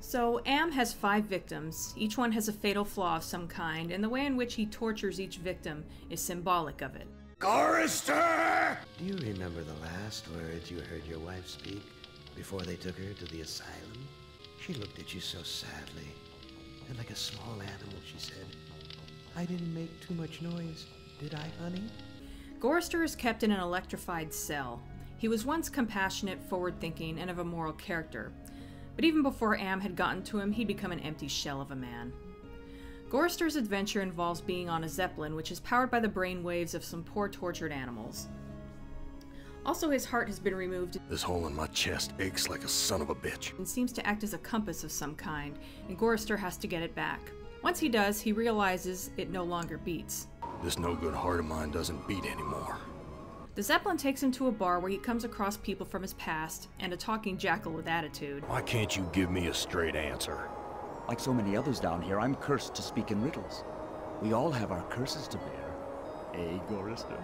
So, Am has 5 victims. Each one has a fatal flaw of some kind, and the way in which he tortures each victim is symbolic of it. Gorrister! Do you remember the last words you heard your wife speak before they took her to the asylum? She looked at you so sadly, and like a small animal, she said, "I didn't make too much noise, did I, honey?" Gorrister is kept in an electrified cell. He was once compassionate, forward-thinking, and of a moral character. But even before Am had gotten to him, he'd become an empty shell of a man. Gorrister's adventure involves being on a Zeppelin, which is powered by the brainwaves of some poor tortured animals. Also, his heart has been removed. This hole in my chest aches like a son of a bitch. And seems to act as a compass of some kind, and Gorrister has to get it back. Once he does, he realizes it no longer beats. This no-good heart of mine doesn't beat anymore. The Zeppelin takes him to a bar where he comes across people from his past and a talking jackal with attitude. Why can't you give me a straight answer? Like so many others down here, I'm cursed to speak in riddles. We all have our curses to bear. Eh, Gorrister?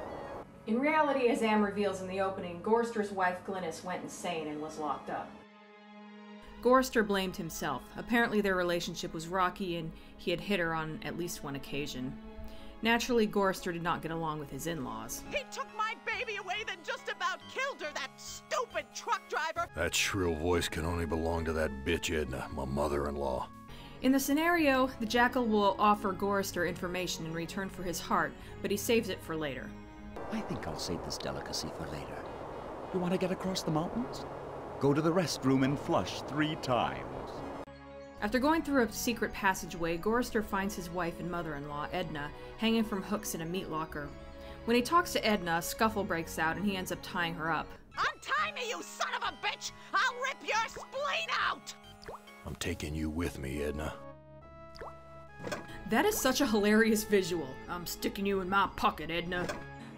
In reality, as Am reveals in the opening, Gorrister's wife Glynis went insane and was locked up. Gorrister blamed himself. Apparently their relationship was rocky and he had hit her on at least one occasion. Naturally, Gorrister did not get along with his in-laws. He took my baby away, then just about killed her, that stupid truck driver! That shrill voice can only belong to that bitch Edna, my mother-in-law. In the scenario, the jackal will offer Gorrister information in return for his heart, but he saves it for later. I think I'll save this delicacy for later. You want to get across the mountains? Go to the restroom and flush 3 times. After going through a secret passageway, Gorrister finds his wife and mother-in-law, Edna, hanging from hooks in a meat locker. When he talks to Edna, a scuffle breaks out and he ends up tying her up. Untie me, you son of a bitch! I'll rip your spleen out! I'm taking you with me, Edna. That is such a hilarious visual. I'm sticking you in my pocket, Edna.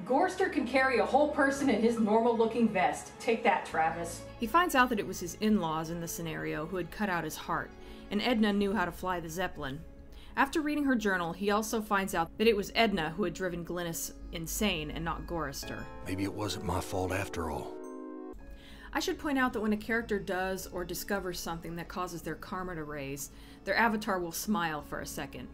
Gorrister can carry a whole person in his normal-looking vest. Take that, Travis. He finds out that it was his in-laws in the scenario who had cut out his heart, and Edna knew how to fly the Zeppelin. After reading her journal, he also finds out that it was Edna who had driven Glynis insane and not Gorrister. Maybe it wasn't my fault after all. I should point out that when a character does or discovers something that causes their karma to raise, their avatar will smile for a second.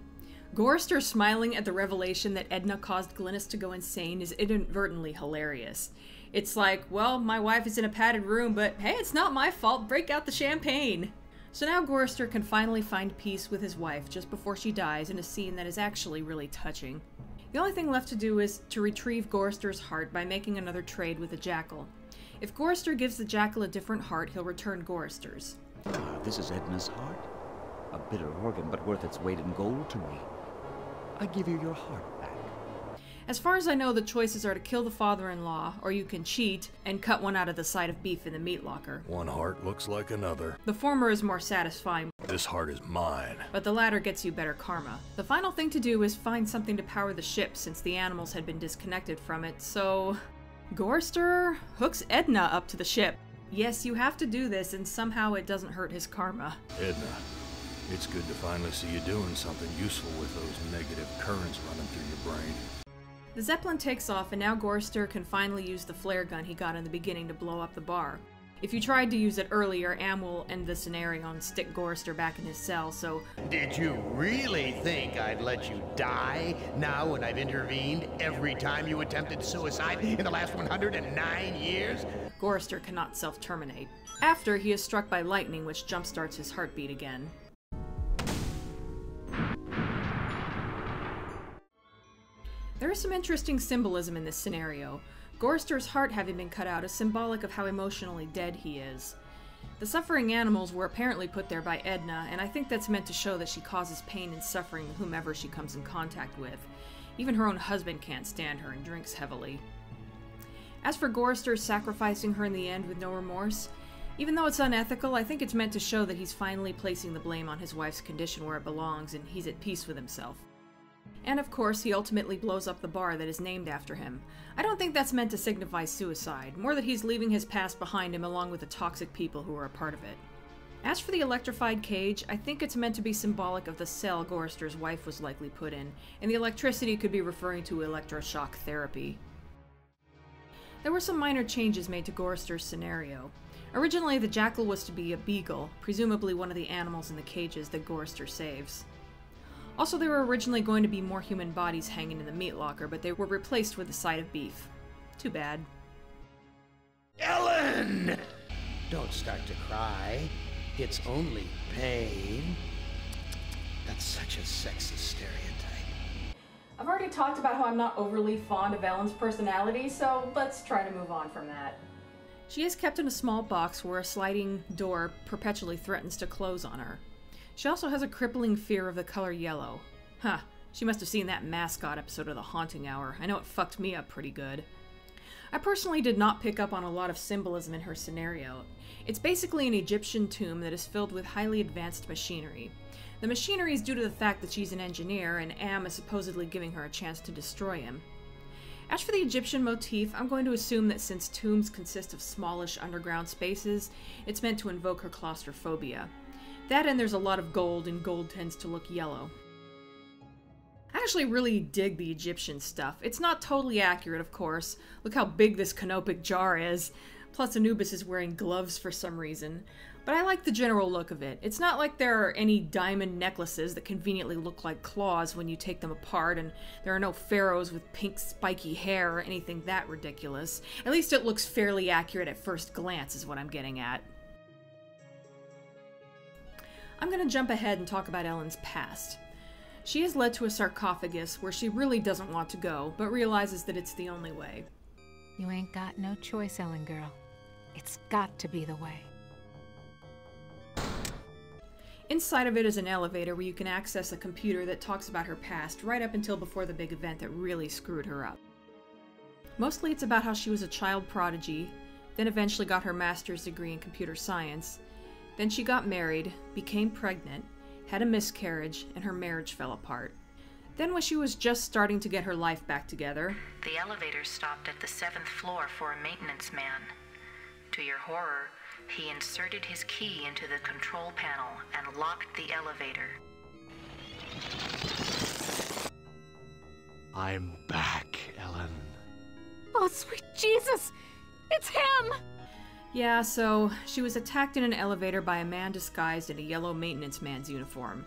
Gorrister smiling at the revelation that Edna caused Glynis to go insane is inadvertently hilarious. It's like, well, my wife is in a padded room, but hey, it's not my fault, break out the champagne! So now Gorrister can finally find peace with his wife just before she dies in a scene that is actually really touching. The only thing left to do is to retrieve Gorrister's heart by making another trade with the jackal. If Gorrister gives the jackal a different heart, he'll return Gorrister's. Ah, this is Edna's heart. A bitter organ, but worth its weight in gold to me. I give you your heart back. As far as I know, the choices are to kill the father-in-law, or you can cheat and cut one out of the side of beef in the meat locker. One heart looks like another. The former is more satisfying. This heart is mine. But the latter gets you better karma. The final thing to do is find something to power the ship since the animals had been disconnected from it, so Gorrister hooks Edna up to the ship. Yes, you have to do this, and somehow it doesn't hurt his karma. Edna, it's good to finally see you doing something useful with those negative currents running through your brain. The Zeppelin takes off, and now Gorrister can finally use the flare gun he got in the beginning to blow up the bar. If you tried to use it earlier, Am will end the scenario and stick Gorrister back in his cell, so... Did you really think I'd let you die now when I've intervened every time you attempted suicide in the last 109 years? Gorrister cannot self-terminate. After, he is struck by lightning, which jumpstarts his heartbeat again. There is some interesting symbolism in this scenario. Gorrister's heart having been cut out is symbolic of how emotionally dead he is. The suffering animals were apparently put there by Edna, and I think that's meant to show that she causes pain and suffering to whomever she comes in contact with. Even her own husband can't stand her and drinks heavily. As for Gorrister sacrificing her in the end with no remorse, even though it's unethical, I think it's meant to show that he's finally placing the blame on his wife's condition where it belongs and he's at peace with himself. And of course, he ultimately blows up the bar that is named after him. I don't think that's meant to signify suicide, more that he's leaving his past behind him along with the toxic people who are a part of it. As for the electrified cage, I think it's meant to be symbolic of the cell Gorrister's wife was likely put in, and the electricity could be referring to electroshock therapy. There were some minor changes made to Gorrister's scenario. Originally, the jackal was to be a beagle, presumably one of the animals in the cages that Gorrister saves. Also, there were originally going to be more human bodies hanging in the meat locker, but they were replaced with a side of beef. Too bad. Ellen! Don't start to cry. It's only pain. That's such a sexist stereotype. I've already talked about how I'm not overly fond of Ellen's personality, so let's try to move on from that. She is kept in a small box where a sliding door perpetually threatens to close on her. She also has a crippling fear of the color yellow. Huh, she must have seen that mascot episode of The Haunting Hour. I know it fucked me up pretty good. I personally did not pick up on a lot of symbolism in her scenario. It's basically an Egyptian tomb that is filled with highly advanced machinery. The machinery is due to the fact that she's an engineer, and Am is supposedly giving her a chance to destroy him. As for the Egyptian motif, I'm going to assume that since tombs consist of smallish underground spaces, it's meant to invoke her claustrophobia. That and there's a lot of gold, and gold tends to look yellow. I actually really dig the Egyptian stuff. It's not totally accurate, of course. Look how big this canopic jar is. Plus Anubis is wearing gloves for some reason. But I like the general look of it. It's not like there are any diamond necklaces that conveniently look like claws when you take them apart, and there are no pharaohs with pink spiky hair or anything that ridiculous. At least it looks fairly accurate at first glance is what I'm getting at. I'm gonna jump ahead and talk about Ellen's past. She is led to a sarcophagus where she really doesn't want to go, but realizes that it's the only way. You ain't got no choice, Ellen girl. It's got to be the way. Inside of it is an elevator where you can access a computer that talks about her past right up until before the big event that really screwed her up. Mostly it's about how she was a child prodigy, then eventually got her master's degree in computer science, then she got married, became pregnant, had a miscarriage, and her marriage fell apart. Then when she was just starting to get her life back together, the elevator stopped at the 7th floor for a maintenance man. To your horror, he inserted his key into the control panel and locked the elevator. I'm back, Ellen. Oh, sweet Jesus! It's him! Yeah, so she was attacked in an elevator by a man disguised in a yellow maintenance man's uniform.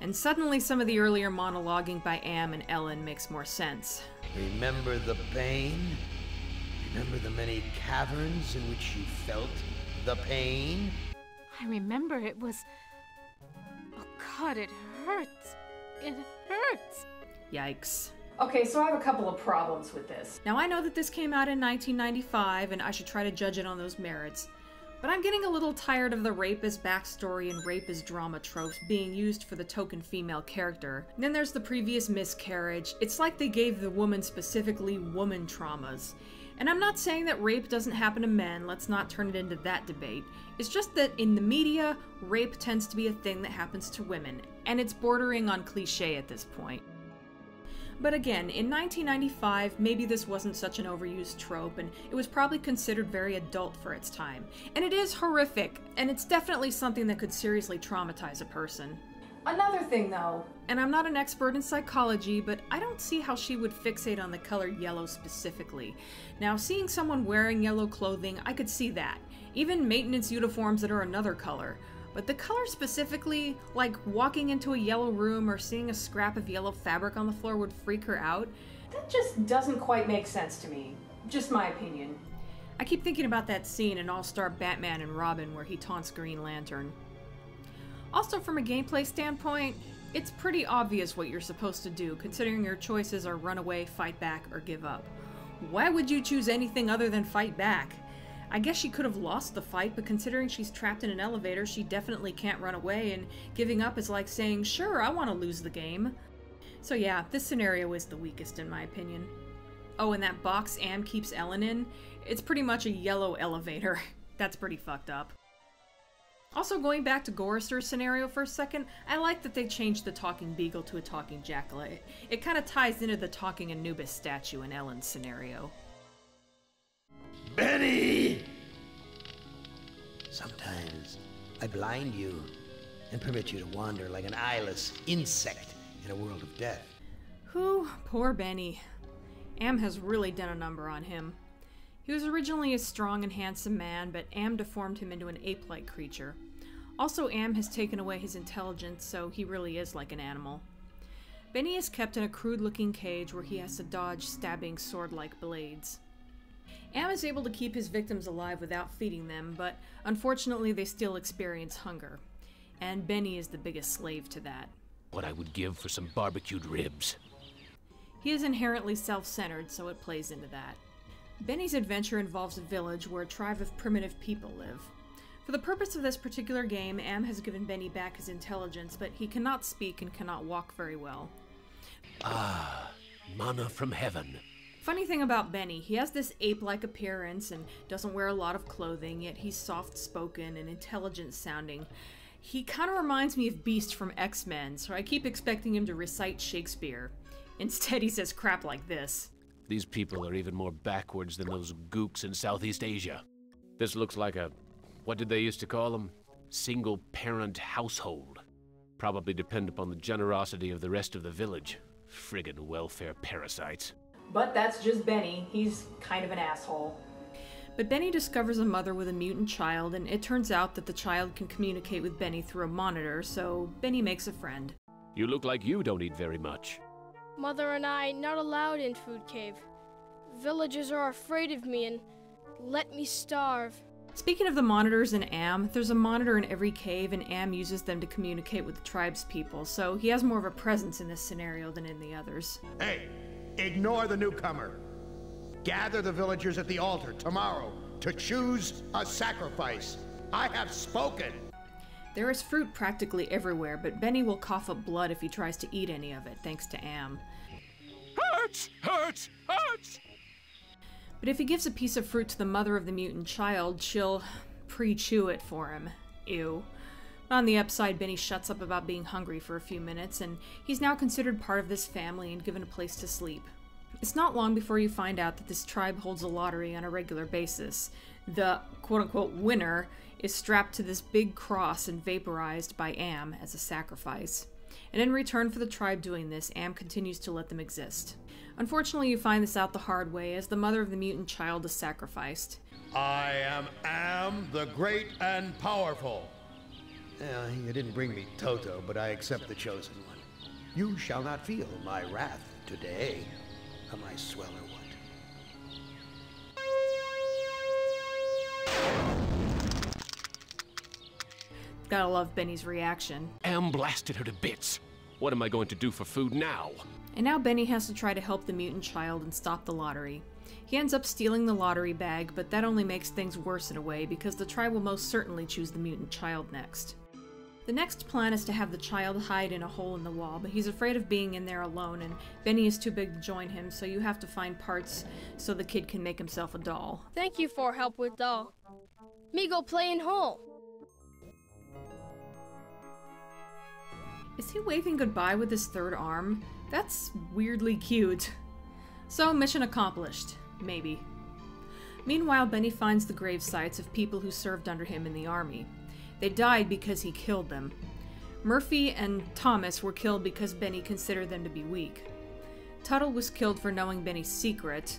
And suddenly some of the earlier monologuing by Am and Ellen makes more sense. Remember the pain? Remember the many caverns in which you felt the pain? I remember it was... Oh God, it hurts. It hurts. Yikes. Okay, so I have a couple of problems with this. Now I know that this came out in 1995 and I should try to judge it on those merits, but I'm getting a little tired of the rape as backstory and rape as drama tropes being used for the token female character. And then there's the previous miscarriage. It's like they gave the woman specifically woman traumas. And I'm not saying that rape doesn't happen to men, let's not turn it into that debate. It's just that in the media, rape tends to be a thing that happens to women, and it's bordering on cliche at this point. But again, in 1995, maybe this wasn't such an overused trope, and it was probably considered very adult for its time. And it is horrific, and it's definitely something that could seriously traumatize a person. Another thing though, and I'm not an expert in psychology, but I don't see how she would fixate on the color yellow specifically. Now, seeing someone wearing yellow clothing, I could see that. Even maintenance uniforms that are another color. But the color specifically, like walking into a yellow room or seeing a scrap of yellow fabric on the floor would freak her out, that just doesn't quite make sense to me. Just my opinion. I keep thinking about that scene in All-Star Batman and Robin where he taunts Green Lantern. Also, from a gameplay standpoint, it's pretty obvious what you're supposed to do, considering your choices are run away, fight back, or give up. Why would you choose anything other than fight back? I guess she could have lost the fight, but considering she's trapped in an elevator, she definitely can't run away, and giving up is like saying, sure, I want to lose the game. So yeah, this scenario is the weakest in my opinion. Oh, and that box Am keeps Ellen in? It's pretty much a yellow elevator. That's pretty fucked up. Also, going back to Gorrister's scenario for a second, I like that they changed the talking beagle to a talking jackal. It kind of ties into the talking Anubis statue in Ellen's scenario. Benny! Sometimes I blind you and permit you to wander like an eyeless insect in a world of death. Whew, poor Benny. Am has really done a number on him. He was originally a strong and handsome man, but Am deformed him into an ape-like creature. Also, Am has taken away his intelligence, so he really is like an animal. Benny is kept in a crude-looking cage where he has to dodge stabbing sword-like blades. Am is able to keep his victims alive without feeding them, but unfortunately they still experience hunger. And Benny is the biggest slave to that. What I would give for some barbecued ribs. He is inherently self-centered, so it plays into that. Benny's adventure involves a village where a tribe of primitive people live. For the purpose of this particular game, Am has given Benny back his intelligence, but he cannot speak and cannot walk very well. Ah, manna from heaven. Funny thing about Benny, he has this ape-like appearance and doesn't wear a lot of clothing, yet he's soft-spoken and intelligent-sounding. He kind of reminds me of Beast from X-Men, so I keep expecting him to recite Shakespeare. Instead, he says crap like this. These people are even more backwards than those gooks in Southeast Asia. This looks like a, what did they used to call them? Single-parent household. Probably depend upon the generosity of the rest of the village. Friggin' welfare parasites. But that's just Benny. He's kind of an asshole. But Benny discovers a mother with a mutant child, and it turns out that the child can communicate with Benny through a monitor, so Benny makes a friend. You look like you don't eat very much. Mother and I not allowed in Food Cave. Villagers are afraid of me and let me starve. Speaking of the monitors in Am, there's a monitor in every cave, and Am uses them to communicate with the tribe's people, so he has more of a presence in this scenario than in the others. Hey, ignore the newcomer. Gather the villagers at the altar tomorrow to choose a sacrifice. I have spoken. There is fruit practically everywhere, but Benny will cough up blood if he tries to eat any of it, thanks to Am. Hurts! Hurts! Hurts! But if he gives a piece of fruit to the mother of the mutant child, she'll pre-chew it for him. Ew. On the upside, Benny shuts up about being hungry for a few minutes, and he's now considered part of this family and given a place to sleep. It's not long before you find out that this tribe holds a lottery on a regular basis. The quote-unquote winner is strapped to this big cross and vaporized by Am as a sacrifice. And in return for the tribe doing this, Am continues to let them exist. Unfortunately, you find this out the hard way as the mother of the mutant child is sacrificed. I am the great and powerful. You didn't bring me Toto, but I accept the chosen one. You shall not feel my wrath today. Am I swell or what? Gotta love Benny's reaction. Am blasted her to bits. What am I going to do for food now? And now Benny has to try to help the mutant child and stop the lottery. He ends up stealing the lottery bag, but that only makes things worse in a way because the tribe will most certainly choose the mutant child next. The next plan is to have the child hide in a hole in the wall, but he's afraid of being in there alone, and Benny is too big to join him, so you have to find parts so the kid can make himself a doll. Thank you for help with doll. Me go play in hole. Is he waving goodbye with his third arm? That's weirdly cute. So, mission accomplished. Maybe. Meanwhile, Benny finds the grave sites of people who served under him in the army. They died because he killed them. Murphy and Thomas were killed because Benny considered them to be weak. Tuttle was killed for knowing Benny's secret,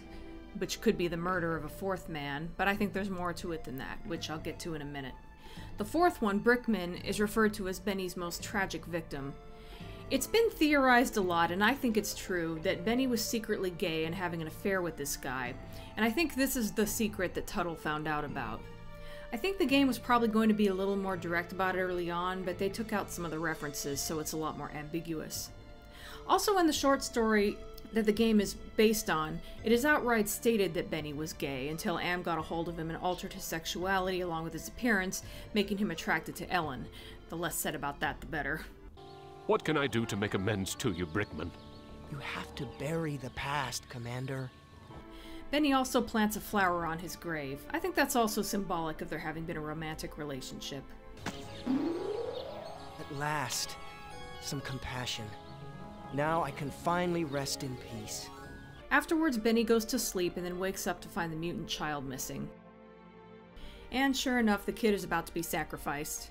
which could be the murder of a fourth man, but I think there's more to it than that, which I'll get to in a minute. The fourth one, Brickman, is referred to as Benny's most tragic victim. It's been theorized a lot, and I think it's true, that Benny was secretly gay and having an affair with this guy, and I think this is the secret that Tuttle found out about. I think the game was probably going to be a little more direct about it early on, but they took out some of the references, so it's a lot more ambiguous. Also, in the short story that the game is based on, it is outright stated that Benny was gay until Am got a hold of him and altered his sexuality along with his appearance, making him attracted to Ellen. The less said about that, the better. What can I do to make amends to you, Brickman? You have to bury the past, Commander. Benny also plants a flower on his grave. I think that's also symbolic of there having been a romantic relationship. At last, some compassion. Now I can finally rest in peace. Afterwards, Benny goes to sleep and then wakes up to find the mutant child missing. And sure enough, the kid is about to be sacrificed.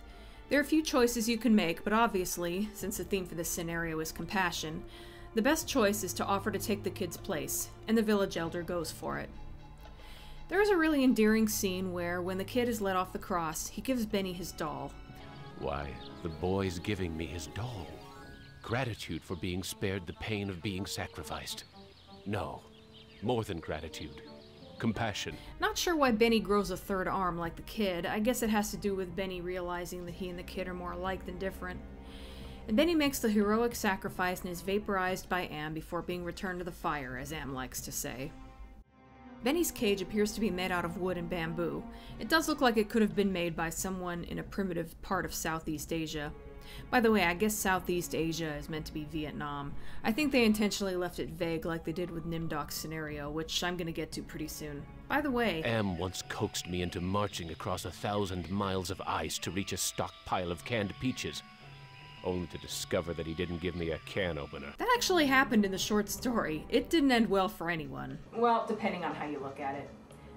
There are a few choices you can make, but obviously, since the theme for this scenario is compassion, the best choice is to offer to take the kid's place, and the village elder goes for it. There is a really endearing scene where, when the kid is let off the cross, he gives Benny his doll. Why, the boy's giving me his doll. Gratitude for being spared the pain of being sacrificed. No, more than gratitude. Compassion. Not sure why Benny grows a third arm like the kid. I guess it has to do with Benny realizing that he and the kid are more alike than different. And Benny makes the heroic sacrifice and is vaporized by Am before being returned to the fire, as Am likes to say. Benny's cage appears to be made out of wood and bamboo. It does look like it could have been made by someone in a primitive part of Southeast Asia. By the way, I guess Southeast Asia is meant to be Vietnam. I think they intentionally left it vague like they did with Nimdok's scenario, which I'm gonna get to pretty soon. By the way, Am once coaxed me into marching across 1,000 miles of ice to reach a stockpile of canned peaches, only to discover that he didn't give me a can opener. that actually happened in the short story. It didn't end well for anyone. Well, depending on how you look at it.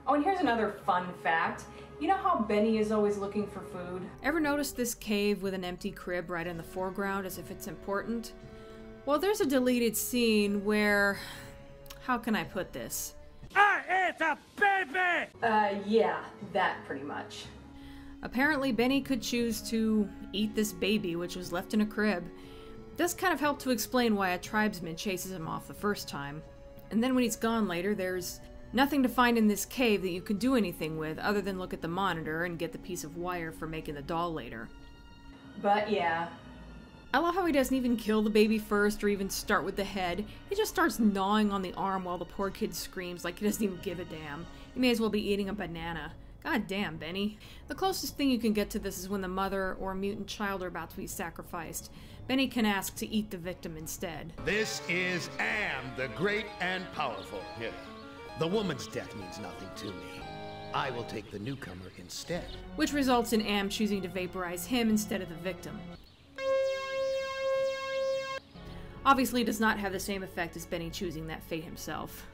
Oh, and here's another fun fact. You know how Benny is always looking for food? Ever notice this cave with an empty crib right in the foreground as if it's important? Well, there's a deleted scene where... how can I put this? I ate a baby! Yeah, that pretty much. Apparently, Benny could choose to eat this baby, which was left in a crib. This kind of helped to explain why a tribesman chases him off the first time. And then when he's gone later, there's nothing to find in this cave that you can do anything with other than look at the monitor and get the piece of wire for making the doll later. But yeah. I love how he doesn't even kill the baby first or even start with the head. He just starts gnawing on the arm while the poor kid screams like he doesn't even give a damn. He may as well be eating a banana. God damn, Benny. The closest thing you can get to this is when the mother or mutant child are about to be sacrificed. Benny can ask to eat the victim instead. This is Am, the great and powerful. Yeah. The woman's death means nothing to me. I will take the newcomer instead. Which results in Am choosing to vaporize him instead of the victim. Obviously does not have the same effect as Benny choosing that fate himself.